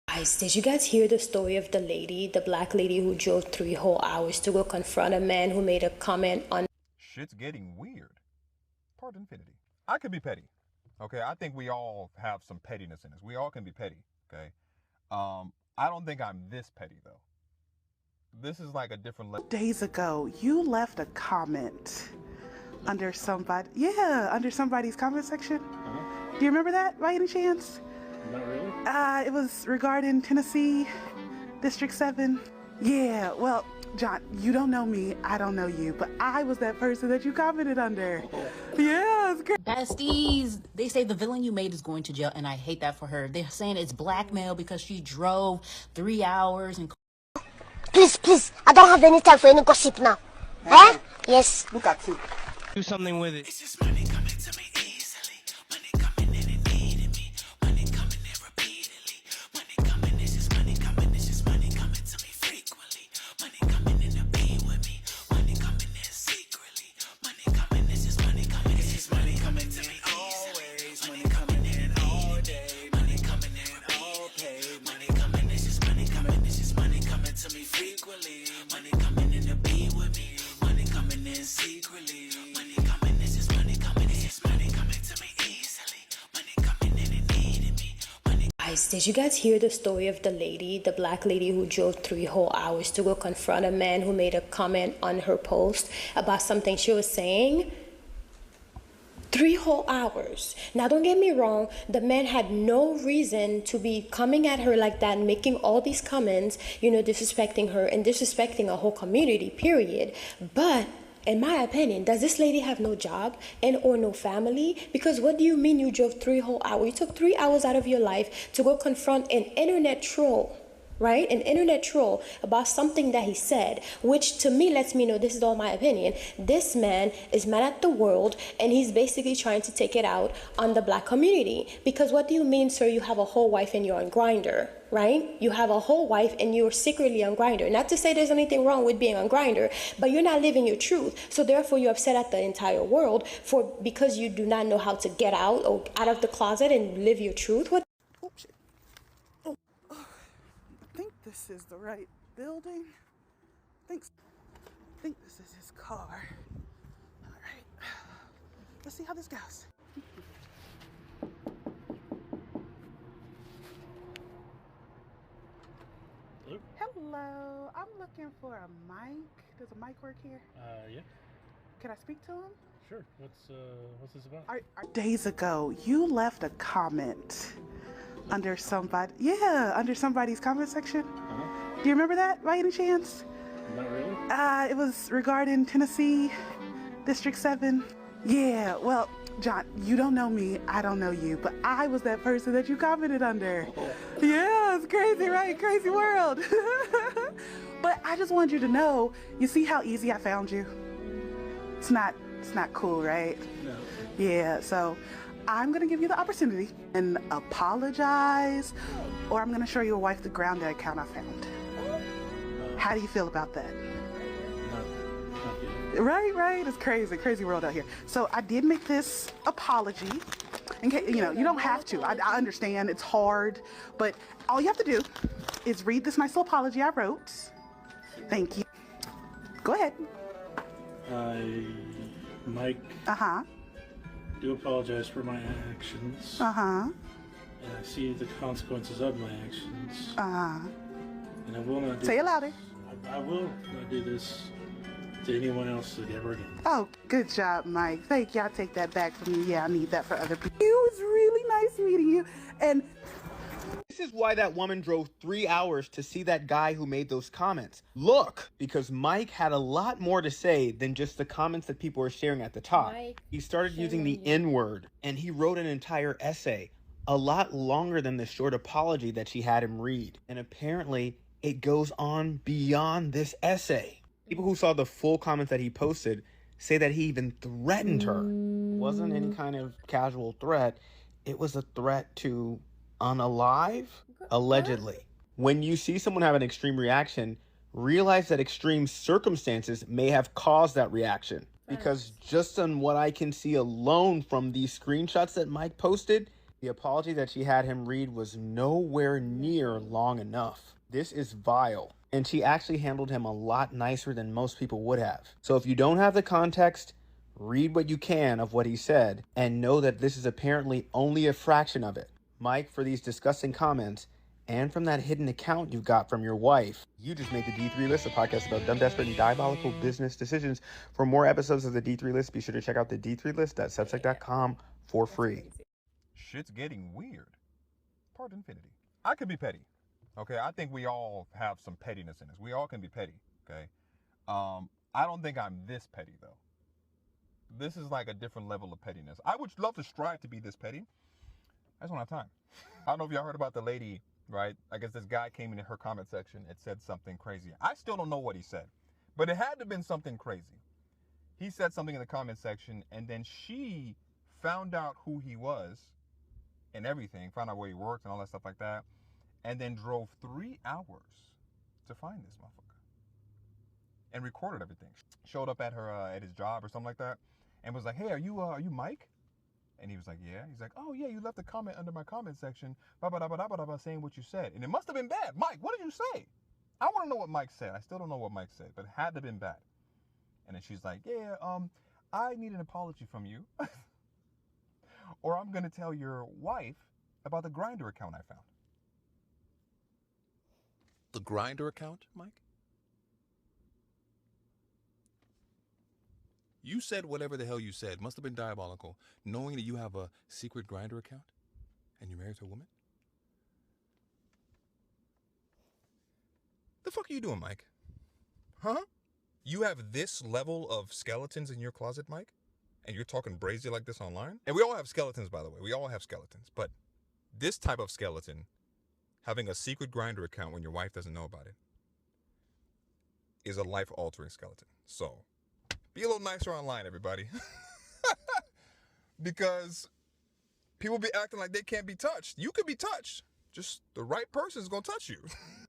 Guys, did you guys hear the story of the black lady who drove 3 whole hours to go confront a man who made a comment on Shit's getting weird. Pardon infinity. I could be petty. Okay, I think we all have some pettiness in us. We all can be petty. Okay, I don't think I'm this petty though. This is like a different level. Days ago, you left a comment under somebody's comment section. Do you remember that by any chance? Not really. It was regarding Tennessee, District 7. Yeah, well, John, you don't know me, I don't know you, but I was that person that you commented under. Yeah, it's great. Besties, they say the villain you made is going to jail, and I hate that for her. They're saying it's blackmail because she drove 3 hours and... Please, I don't have any time for any gossip now. Eh? Yes. Look at you. Do something with it. It's just money coming to me easily. Money coming in and needing me. Money coming in repeatedly. Money coming, it's just money coming. It's just money coming to me frequently. Money coming in to be with me. Money coming in secretly. Money coming, it's just money coming. It's just money coming to me always. Money coming in all day. Money coming in all paid. Money coming, it's just money coming. It's just money coming to me frequently. Money coming in to be with me. Money coming in secretly. Money coming, it's just money coming. It's just money coming to me easily. Money coming in and needing me. Money. Guys, did you guys hear the story of the black lady who drove 3 whole hours to go confront a man who made a comment on her post about something she was saying? 3 whole hours. Now, don't get me wrong, the man had no reason to be coming at her like that, making all these comments, disrespecting her and disrespecting a whole community, period. But in my opinion, does this lady have no job and or no family? Because what do you mean you drove 3 whole hours? You took 3 hours out of your life to go confront an internet troll, right? An internet troll about something that he said, which to me lets me know, this is all my opinion, this man is mad at the world and he's basically trying to take it out on the black community. Because what do you mean, sir, you have a whole wife and you're on Grindr, right? You have a whole wife and you're secretly on Grindr. Not to say there's anything wrong with being on Grindr, but you're not living your truth. So therefore you're upset at the entire world because you do not know how to get out or out of the closet and live your truth. What? Oh, shit. I think this is the right building. I think this is his car. All right. Let's see how this goes. Hello. I'm looking for a mic. Does a mic work here? Yeah. Can I speak to him? Sure. What's this about? Days ago, you left a comment under somebody's comment section. Do you remember that by any chance? Not really. It was regarding Tennessee, District 7. Yeah, well, John, you don't know me, I don't know you, but I was that person that you commented under. Yeah, it's crazy, right? Crazy world. But I just wanted you to know, you see how easy I found you? It's not cool, right? No. Yeah, so I'm gonna give you the opportunity and apologize, or I'm gonna show your wife the Grounded account I found. How do you feel about that? Not good. Right. It's crazy world out here. So I did make this apology. In case, you don't have to. I understand it's hard, but all you have to do is read this nice little apology I wrote. Thank you. Go ahead. Mike, do apologize for my actions. And I see the consequences of my actions. And I will not do Say it this. louder. I will not do this to anyone else ever again. Oh, good job, Mike. Thank you. I'll take that back from you. Yeah, I need that for other people. It was really nice meeting you. And this is why that woman drove 3 hours to see that guy who made those comments. Look, because Mike had a lot more to say than just the comments that people were sharing at the top. He started using the N-word, and he wrote an entire essay, a lot longer than the short apology that she had him read. And apparently, it goes on beyond this essay. People who saw the full comments that he posted say that he even threatened her. It wasn't any kind of casual threat. It was a threat to unalive, allegedly. When you see someone have an extreme reaction, realize that extreme circumstances may have caused that reaction. Because just on what I can see alone from these screenshots that Mike posted, The apology that she had him read was nowhere near long enough. This is vile. And she actually handled him a lot nicer than most people would have. So if you don't have the context, read what you can of what he said and know that this is apparently only a fraction of it. Mike, for these disgusting comments and from that hidden account you got from your wife, you just made the D3 List, a podcast about dumb, desperate, and diabolical business decisions. For more episodes of the D3 List, be sure to check out the d3list.substack.com for free. Shit's getting weird. Part infinity. I could be petty. Okay, I think we all have some pettiness in us. We all can be petty. Okay, I don't think I'm this petty though. This is like a different level of pettiness. I would love to strive to be this petty. I just don't have time. I don't know if y'all heard about the lady, right? I guess this guy came in her comment section and said something crazy. I still don't know what he said, but it had to have been something crazy. He said something in the comment section, and then she found out who he was and everything, found out where he worked and all that stuff like that, and then drove 3 hours to find this motherfucker and recorded everything. Showed up at her at his job or something like that, and was like, "Hey, are you Mike?" And he was like, "Yeah." He's like, "Oh yeah, you left a comment under my comment section, saying what you said, and it must have been bad. Mike, what did you say?" I want to know what Mike said. I still don't know what Mike said, but it had to have been bad. And then she's like, "Yeah, I need an apology from you, or I'm gonna tell your wife about the Grindr account I found." The Grindr account, Mike? You said whatever the hell you said. Must have been diabolical, knowing that you have a secret Grindr account and you're married to a woman. The fuck are you doing, Mike? Huh? You have this level of skeletons in your closet, Mike? And you're talking brazy like this online? And we all have skeletons, by the way. We all have skeletons. But this type of skeleton, having a secret Grindr account when your wife doesn't know about it, is a life-altering skeleton. So be a little nicer online, everybody. Because people be acting like they can't be touched. You could be touched. Just the right person is going to touch you.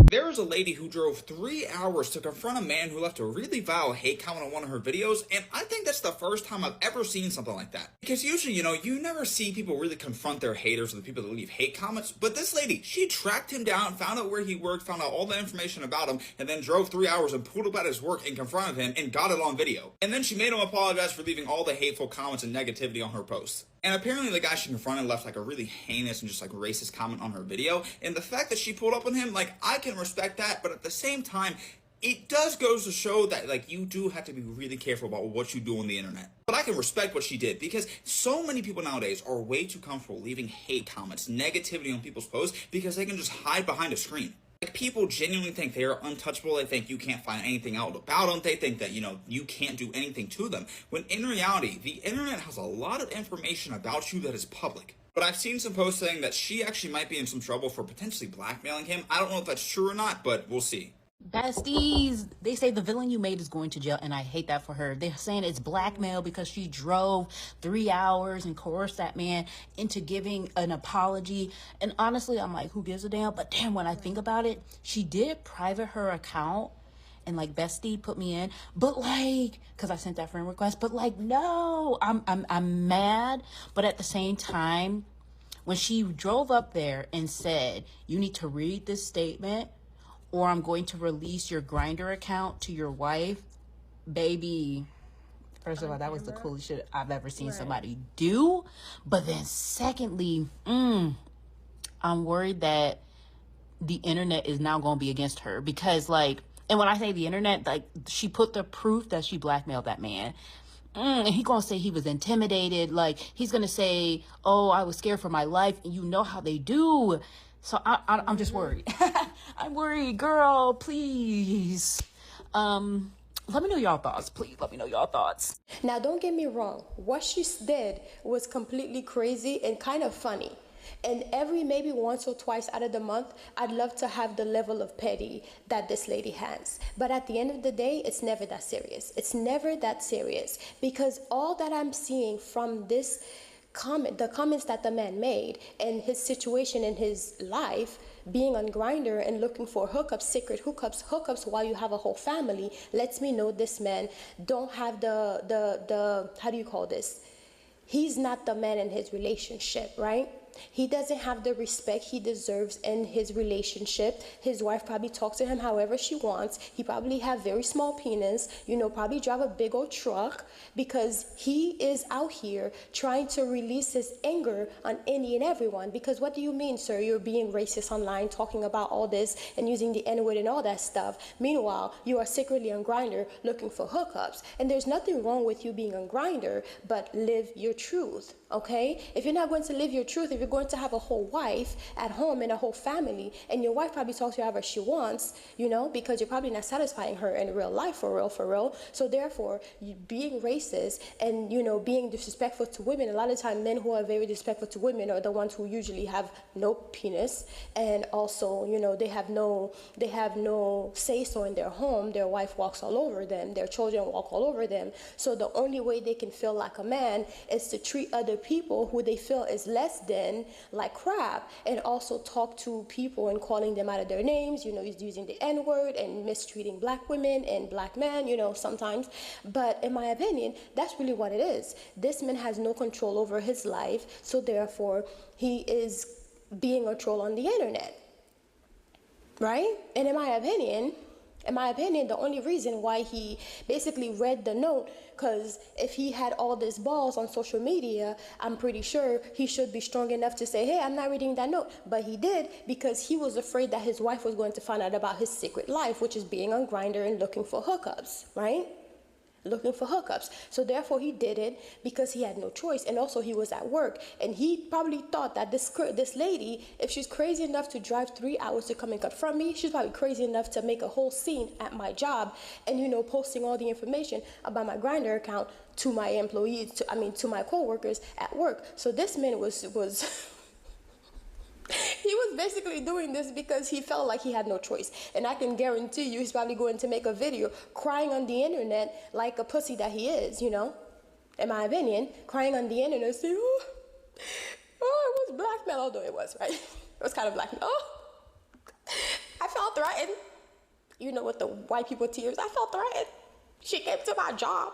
There was a lady who drove 3 hours to confront a man who left a really vile hate comment on one of her videos, and I think that's the first time I've ever seen something like that. Because usually, you never see people really confront their haters or the people that leave hate comments, but this lady, she tracked him down, found out where he worked, found out all the information about him, and then drove 3 hours and pulled up at his work and confronted him and got it on video. And then she made him apologize for leaving all the hateful comments and negativity on her posts. And apparently the guy she confronted left like a really heinous and just like racist comment on her video. And the fact that she pulled up on him, like, I can respect that, but at the same time, it does go to show that like you do have to be really careful about what you do on the internet. But I can respect what she did, because so many people nowadays are way too comfortable leaving hate comments, negativity on people's posts, because they can just hide behind a screen. Like, people genuinely think they are untouchable. They think you can't find anything out about them. They think that, you can't do anything to them. When in reality, the internet has a lot of information about you that is public. But I've seen some posts saying that she actually might be in some trouble for potentially blackmailing him. I don't know if that's true or not, but we'll see. Besties, they say the villain you made is going to jail, and I hate that for her. They're saying it's blackmail because she drove 3 hours and coerced that man into giving an apology. And honestly, I'm like, who gives a damn? But damn, when I think about it, she did private her account and like Bestie put me in, but like, because I sent that friend request, but like, no, I'm mad. But at the same time, when she drove up there and said, you need to read this statement, or I'm going to release your Grindr account to your wife, baby. First of all, that was the coolest shit I've ever seen somebody do. But then secondly, I'm worried that the internet is now going to be against her, because like, and when I say the internet, like, she put the proof that she blackmailed that man. And he gonna say he was intimidated. Like, he's gonna say, oh, I was scared for my life. And you know how they do. So I'm just worried. I'm worried, girl, please. Let me know y'all thoughts, please. Let me know y'all thoughts. Now, don't get me wrong. What she did was completely crazy and kind of funny. And every maybe once or twice out of the month, I'd love to have the level of petty that this lady has. But at the end of the day, it's never that serious. It's never that serious, because all that I'm seeing from this comment, the comments that the man made, and his situation in his life, being on Grindr and looking for hookups, secret hookups while you have a whole family, lets me know this man don't have the how do you call this? He's not the man in his relationship, right? He doesn't have the respect he deserves in his relationship. His wife probably talks to him however she wants. He probably have very small penis, probably drive a big old truck, because he is out here trying to release his anger on any and everyone. Because what do you mean, sir? You're being racist online, talking about all this and using the N-word and all that stuff. Meanwhile, you are secretly on Grindr looking for hookups. And there's nothing wrong with you being on Grindr, but live your truth. Okay? If you're not going to live your truth, if you're going to have a whole wife at home and a whole family, and your wife probably talks to you however she wants, because you're probably not satisfying her in real life, for real. So therefore, you being racist and, being disrespectful to women, a lot of times men who are very disrespectful to women are the ones who usually have no penis, and also, they have no say-so in their home. Their wife walks all over them. Their children walk all over them. So the only way they can feel like a man is to treat other people who they feel is less than like crap, and also talk to people and calling them out of their names. He's using the N-word and mistreating black women and black men, sometimes. But in my opinion, that's really what it is. This man has no control over his life, so therefore he is being a troll on the internet, right? And in my opinion, the only reason why he basically read the note, because if he had all this balls on social media, I'm pretty sure he should be strong enough to say, hey, I'm not reading that note. But he did, because he was afraid that his wife was going to find out about his secret life, which is being on Grindr and looking for hookups, right? Looking for hookups. So therefore he did it because he had no choice, and also he was at work, and he probably thought that this lady, if she's crazy enough to drive 3 hours to come and confront me, she's probably crazy enough to make a whole scene at my job and posting all the information about my Grindr account to my employees, to my co-workers at work. So this man was he was basically doing this because he felt like he had no choice. And I can guarantee you he's probably going to make a video crying on the internet like a pussy that he is, in my opinion, crying on the internet saying, it was blackmail, although it was, right? It was kind of blackmail. I felt threatened. With the white people tears, I felt threatened. She came to my job.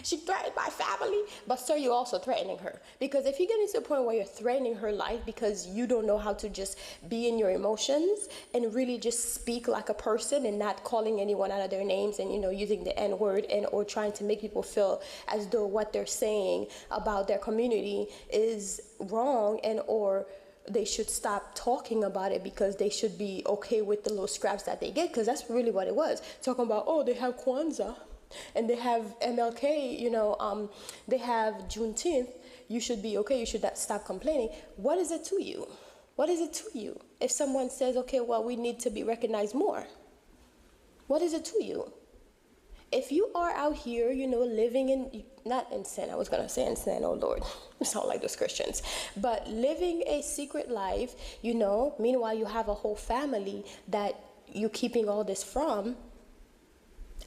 She threatened my family. But sir, you're also threatening her, because if you get into a point where you're threatening her life because you don't know how to just be in your emotions and really just speak like a person and not calling anyone out of their names and using the N-word or trying to make people feel as though what they're saying about their community is wrong, and or they should stop talking about it because they should be okay with the little scraps that they get, because that's really what it was. Talking about, they have Kwanzaa and they have MLK, they have Juneteenth, you should be okay, you should not stop complaining. What is it to you? What is it to you? If someone says, okay, well, we need to be recognized more, what is it to you? If you are out here, living in, not in sin, I was going to say in sin, oh Lord, I sound like those Christians, but living a secret life, meanwhile you have a whole family that you're keeping all this from.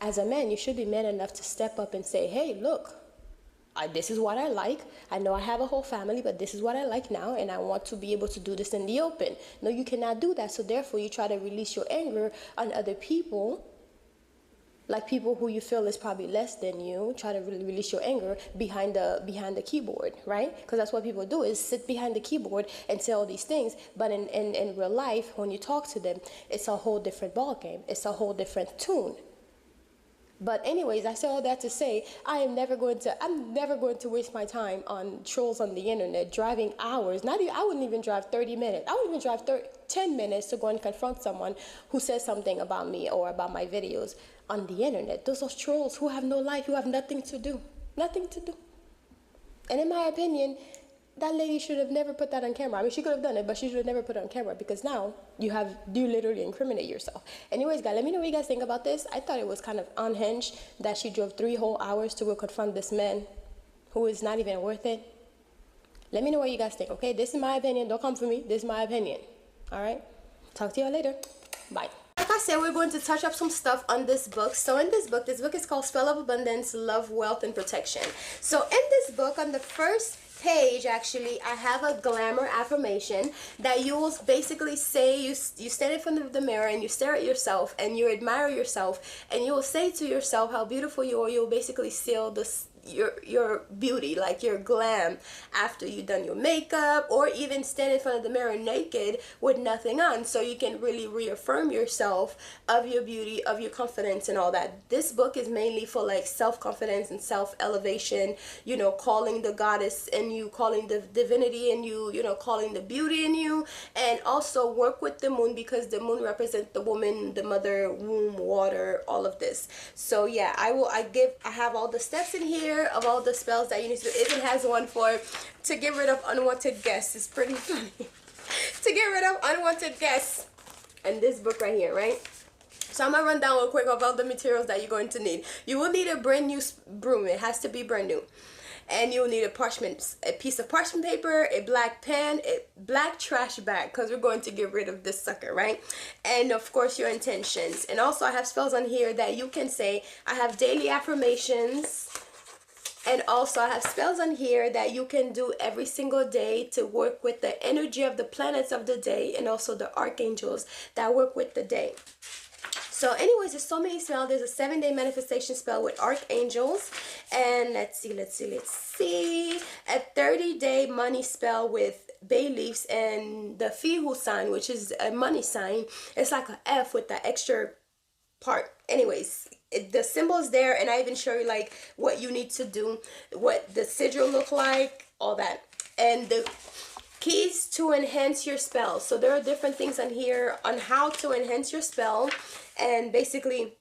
As a man, you should be man enough to step up and say, hey, look, this is what I like. I know I have a whole family, but this is what I like now, and I want to be able to do this in the open. No, you cannot do that. So therefore, you try to release your anger on other people, like people who you feel is probably less than you. Try to really release your anger behind the keyboard, right? Because that's what people do, is sit behind the keyboard and say all these things. But in real life, when you talk to them, it's a whole different ball game. It's a whole different tune. But anyways, I say all that to say, I'm never going to waste my time on trolls on the internet, driving hours. I wouldn't even drive 30 minutes. I wouldn't even drive 10 minutes to go and confront someone who says something about me or about my videos on the internet. Those are trolls who have no life, who have nothing to do. Nothing to do. And in my opinion, that lady should have never put that on camera. She could have done it, but she should have never put it on camera, because now you literally incriminate yourself. Anyways, guys, let me know what you guys think about this. I thought it was kind of unhinged that she drove 3 whole hours to go confront this man who is not even worth it. Let me know what you guys think, okay? This is my opinion. Don't come for me. This is my opinion. All right? Talk to y'all later. Bye. Like I said, we're going to touch up some stuff on this book. So in this book is called Spell of Abundance, Love, Wealth, and Protection. So in this book, on the first page, actually, I have a glamour affirmation that you will basically say, you stand in front of the mirror and you stare at yourself and you admire yourself, and you will say to yourself how beautiful you are. You'll basically seal this, your beauty, like your glam, after you done your makeup, or even stand in front of the mirror naked with nothing on, so you can really reaffirm yourself of your beauty, of your confidence and all that. This book is mainly for like self-confidence and self-elevation, you know, calling the goddess in you, calling the divinity in you, you know, calling the beauty in you. And also work with the moon, because the moon represents the woman, the mother, womb, water, all of this. So yeah, I have all the steps in here of all the spells that you need to do. It even has one for to get rid of unwanted guests. It's pretty funny. To get rid of unwanted guests. And this book right here, right? So I'm gonna run down real quick of all the materials that you're going to need. You will need a brand new broom. It has to be brand new. And you'll need a piece of parchment paper, a black pen, a black trash bag, because we're going to get rid of this sucker, right? And of course your intentions. And also I have spells on here that you can say. I have daily affirmations. And also I have spells on here that you can do every single day to work with the energy of the planets of the day, and also the archangels that work with the day. So anyways, there's so many spells. There's a 7-day manifestation spell with archangels. And let's see. A 30-day money spell with bay leaves and the Fihu sign, which is a money sign. It's like an F with that extra part. Anyways, the symbol's there, and I even show you like what you need to do, what the sigil look like, all that. And the keys to enhance your spell. So there are different things on here on how to enhance your spell, and basically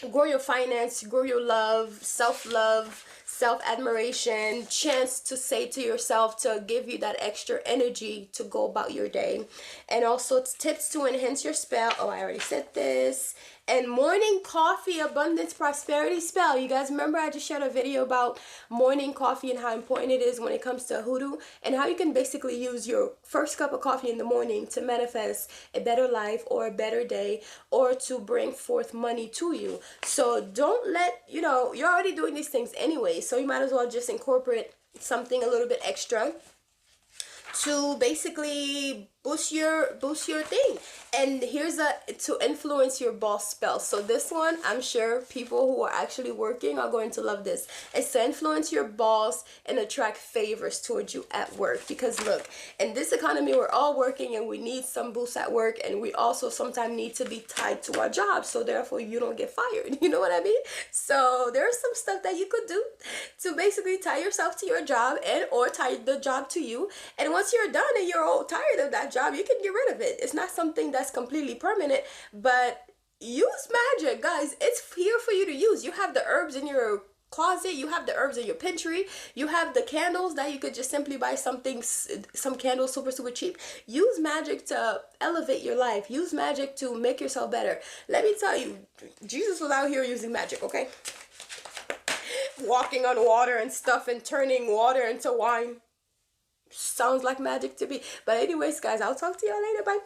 grow your finance, grow your love, self-love, self-admiration, chance to say to yourself to give you that extra energy to go about your day. And also tips to enhance your spell. Oh, I already said this. And morning coffee abundance prosperity spell. You guys remember I just shared a video about morning coffee and how important it is when it comes to hoodoo, and how you can basically use your first cup of coffee in the morning to manifest a better life or a better day, or to bring forth money to you. So don't let, you know, you're already doing these things anyway, so you might as well just incorporate something a little bit extra to basically boost your thing. And here's to influence your boss spell. So this one, I'm sure people who are actually working are going to love this. It's to influence your boss and attract favors towards you at work. Because look, in this economy, we're all working and we need some boost at work, and we also sometimes need to be tied to our job, so therefore you don't get fired. You know what I mean? So there's some stuff that you could do to basically tie yourself to your job, and or tie the job to you. And once you're done and you're all tired of that job, you can get rid of it. It's not something that's completely permanent, but use magic, guys. It's here for you to use. You have the herbs in your closet, you have the herbs in your pantry, you have the candles that you could just simply buy some candles super cheap. Use magic to elevate your life. Use magic to make yourself better. Let me tell you, Jesus was out here using magic, okay? Walking on water and stuff and turning water into wine. Sounds like magic to me. But anyways, guys, I'll talk to y'all later. Bye.